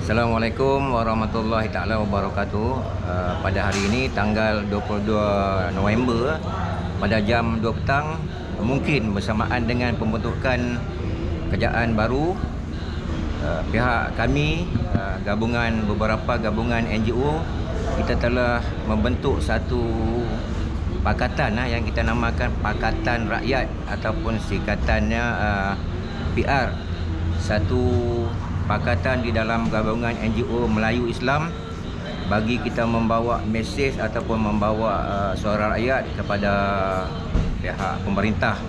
Assalamualaikum warahmatullahi taala wabarakatuh. Pada hari ini tanggal 22 November pada jam 2 petang, mungkin bersamaan dengan pembentukan kerajaan baru, pihak kami, beberapa gabungan NGO, kita telah membentuk satu pakatan yang kita namakan Pakatan Rakyat ataupun singkatannya PR. Satu pakatan di dalam gabungan NGO Melayu Islam bagi kita membawa mesej ataupun membawa suara rakyat kepada pihak pemerintah,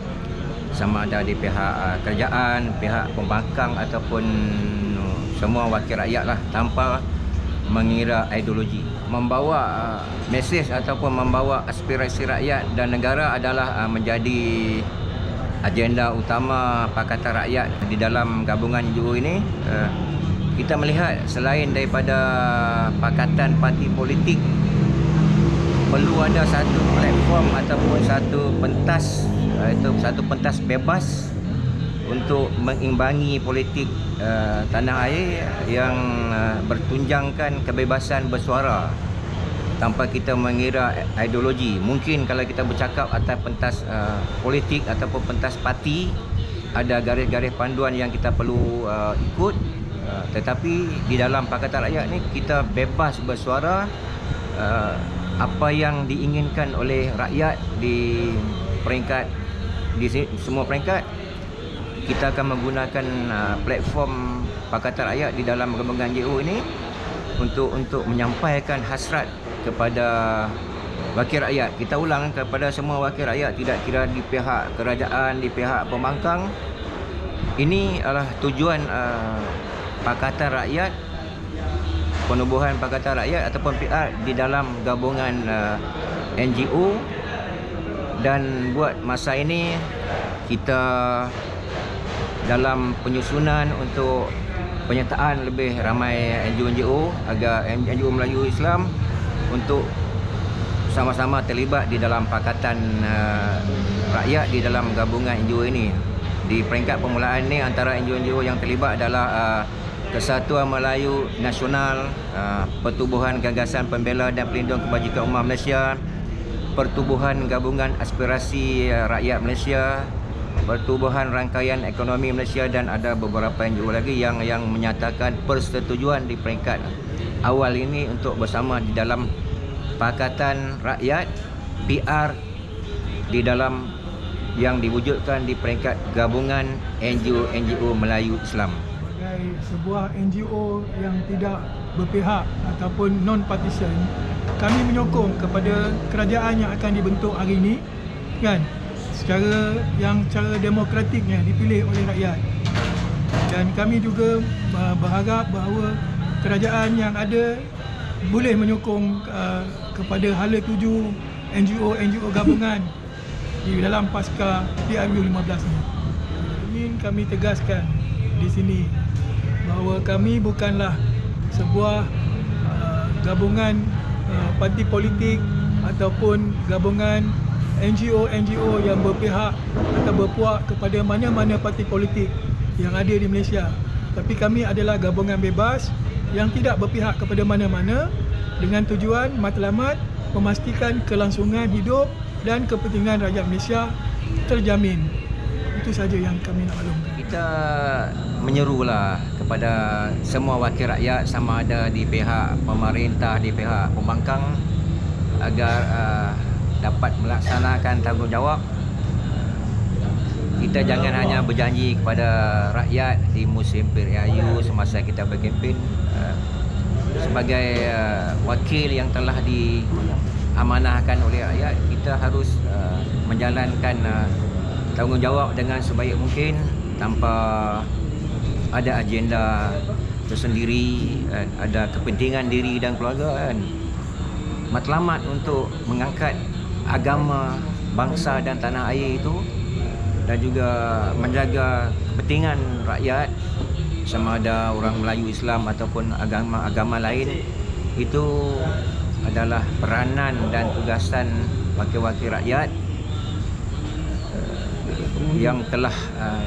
sama ada di pihak kerajaan, pihak pembangkang ataupun semua wakil rakyat lah, tanpa mengira ideologi. Membawa mesej ataupun membawa aspirasi rakyat dan negara adalah menjadi agenda utama Pakatan Rakyat di dalam gabungan NGO ini. Kita melihat selain daripada pakatan parti politik, perlu ada satu platform ataupun satu pentas bebas untuk mengimbangi politik tanah air yang bertunjangkan kebebasan bersuara tanpa kita mengira ideologi. Mungkin kalau kita bercakap atas pentas politik ataupun pentas parti, ada garis-garis panduan yang kita perlu ikut, tetapi di dalam Pakatan Rakyat ni kita bebas bersuara. Apa yang diinginkan oleh rakyat di semua peringkat, kita akan menggunakan platform Pakatan Rakyat di dalam gabungan NGO ini untuk menyampaikan hasrat kepada wakil rakyat. Kita ulang kepada semua wakil rakyat, tidak kira di pihak kerajaan, di pihak pembangkang. Ini adalah tujuan Pakatan Rakyat, penubuhan Pakatan Rakyat ataupun PR di dalam gabungan NGO. Dan buat masa ini kita dalam penyusunan untuk penyertaan lebih ramai NGO agar NGO Melayu Islam untuk sama-sama terlibat di dalam Pakatan Rakyat di dalam gabungan NGO ini. Di peringkat permulaan ni, antara NGO yang terlibat adalah Kesatuan Melayu Nasional, Pertubuhan Gagasan Pembela dan Pelindung Kebajikan Ummah Malaysia, Pertubuhan Gabungan Aspirasi Rakyat Malaysia, Pertubuhan Rangkaian Ekonomi Malaysia, dan ada beberapa NGO lagi yang menyatakan persetujuan di peringkat awal ini untuk bersama di dalam Pakatan Rakyat PR di dalam yang diwujudkan di peringkat gabungan NGO Melayu Islam. Sebagai sebuah NGO yang tidak berpihak ataupun non-partisan, kami menyokong kepada kerajaan yang akan dibentuk hari ini, kan, secara demokratiknya dipilih oleh rakyat. Dan kami juga berharap bahawa kerajaan yang ada boleh menyokong kepada hala tuju NGO gabungan di dalam pasca PRU 15 ni. Ingin kami tegaskan di sini bahawa kami bukanlah sebuah gabungan parti politik ataupun gabungan NGO yang berpihak atau berpuak kepada mana-mana parti politik yang ada di Malaysia. Tapi kami adalah gabungan bebas yang tidak berpihak kepada mana-mana, dengan tujuan matlamat memastikan kelangsungan hidup dan kepentingan rakyat Malaysia terjamin. Itu saja yang kami nak maklumkan. Kita menyerulah kepada semua wakil rakyat, sama ada di pihak pemerintah, di pihak pembangkang, agar dapat melaksanakan tanggungjawab. Kita jangan hanya berjanji kepada rakyat di musim PRU semasa kita berkempen. Sebagai wakil yang telah diamanahkan oleh rakyat, kita harus menjalankan tanggungjawab dengan sebaik mungkin tanpa ada agenda tersendiri, ada kepentingan diri dan keluarga, kan. Matlamat untuk mengangkat agama, bangsa dan tanah air itu, dan juga menjaga kepentingan rakyat, sama ada orang Melayu Islam ataupun agama lain, itu adalah peranan dan tugasan wakil-wakil rakyat yang telah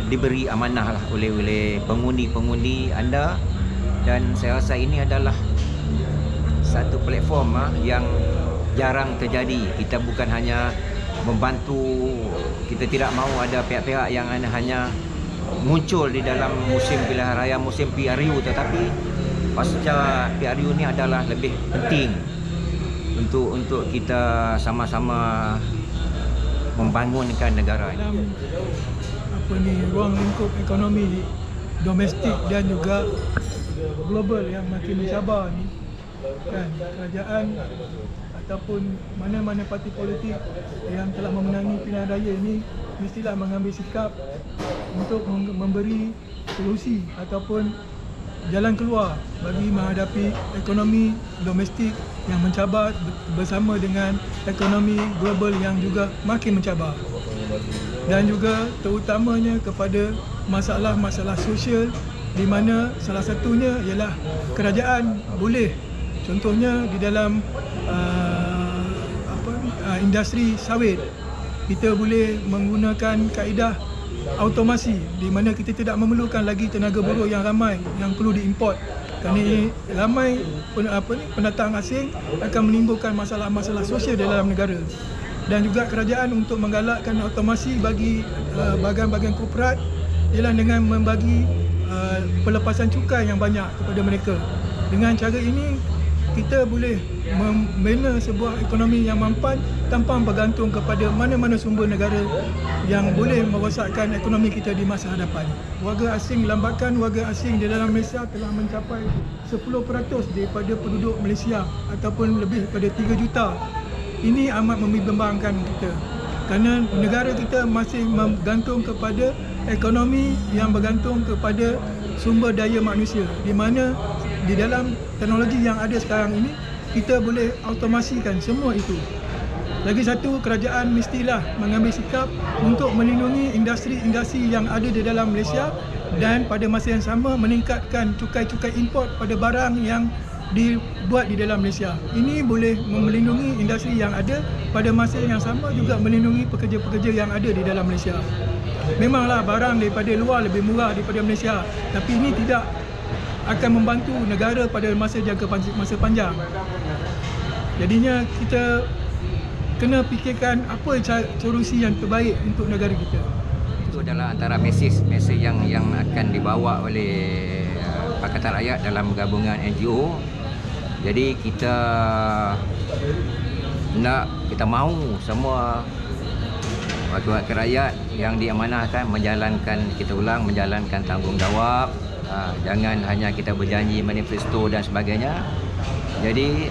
diberi amanah oleh pengundi-pengundi anda dan saya rasa ini adalah satu platform yang jarang terjadi. Kita bukan hanya membantu, kita tidak mahu ada pihak-pihak yang hanya muncul di dalam musim pilihan raya, musim PRU, tetapi pasca PRU ini adalah lebih penting untuk kita sama-sama membangunkan negara ini. Dalam ruang lingkup ekonomi domestik dan juga global yang makin mencabar ni, kan, kerajaan ataupun mana-mana parti politik yang telah memenangi pilihan raya ini mestilah mengambil sikap untuk memberi solusi ataupun jalan keluar bagi menghadapi ekonomi domestik yang mencabar bersama dengan ekonomi global yang juga makin mencabar, dan juga terutamanya kepada masalah-masalah sosial di mana salah satunya ialah kerajaan boleh, contohnya di dalam industri sawit, kita boleh menggunakan kaedah automasi di mana kita tidak memerlukan lagi tenaga buruh yang ramai yang perlu diimport, kerana ramai pendatang asing akan menimbulkan masalah-masalah sosial dalam negara. Dan juga kerajaan untuk menggalakkan automasi bagi bahagian-bahagian korporat ialah dengan membagi pelepasan cukai yang banyak kepada mereka. Dengan cara ini kita boleh membina sebuah ekonomi yang mampan tanpa bergantung kepada mana-mana sumber negara yang boleh merosakkan ekonomi kita di masa hadapan. Warga asing, lambakan warga asing di dalam Malaysia telah mencapai 10% daripada penduduk Malaysia ataupun lebih daripada 3 juta. Ini amat membimbangkan kita kerana negara kita masih bergantung kepada ekonomi yang bergantung kepada sumber daya manusia, di mana di dalam teknologi yang ada sekarang ini kita boleh automasikan semua itu. Lagi satu, kerajaan mestilah mengambil sikap untuk melindungi industri-industri yang ada di dalam Malaysia dan pada masa yang sama meningkatkan cukai-cukai import pada barang yang dibuat di dalam Malaysia. Ini boleh melindungi industri yang ada, pada masa yang sama juga melindungi pekerja-pekerja yang ada di dalam Malaysia. Memanglah barang daripada luar lebih murah daripada Malaysia, tapi ini tidak akan membantu negara pada masa masa panjang. Jadinya kita kena fikirkan apa solusi yang terbaik untuk negara kita. Itu adalah antara mesej yang akan dibawa oleh Pakatan Rakyat dalam gabungan NGO. Jadi kita mahu semua wakil-wakil rakyat yang diamanahkan menjalankan tanggungjawab. Jangan hanya kita berjanji manifesto dan sebagainya. Jadi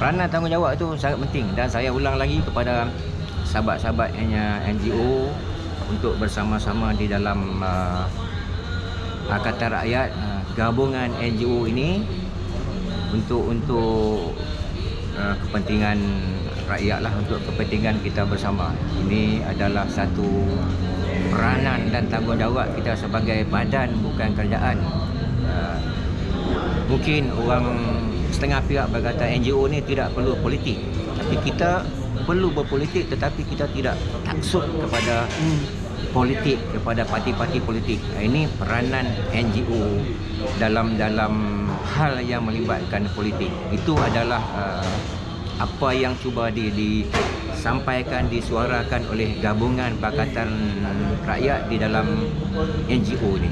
peranan tanggungjawab itu sangat penting, dan saya ulang lagi kepada sahabat-sahabat NGO untuk bersama-sama di dalam Pakatan Rakyat, gabungan NGO ini untuk kepentingan rakyat lah, untuk kepentingan kita bersama. Ini adalah satu peranan dan tanggungjawab kita sebagai badan, bukan kerajaan. Mungkin orang setengah pihak berkata NGO ni tidak perlu politik, tapi kita perlu berpolitik, tetapi kita tidak taksub kepada politik, kepada parti-parti politik. Ini peranan NGO dalam hal yang melibatkan politik. Itu adalah apa yang cuba disampaikan, disuarakan oleh gabungan Pakatan Rakyat di dalam NGO ini.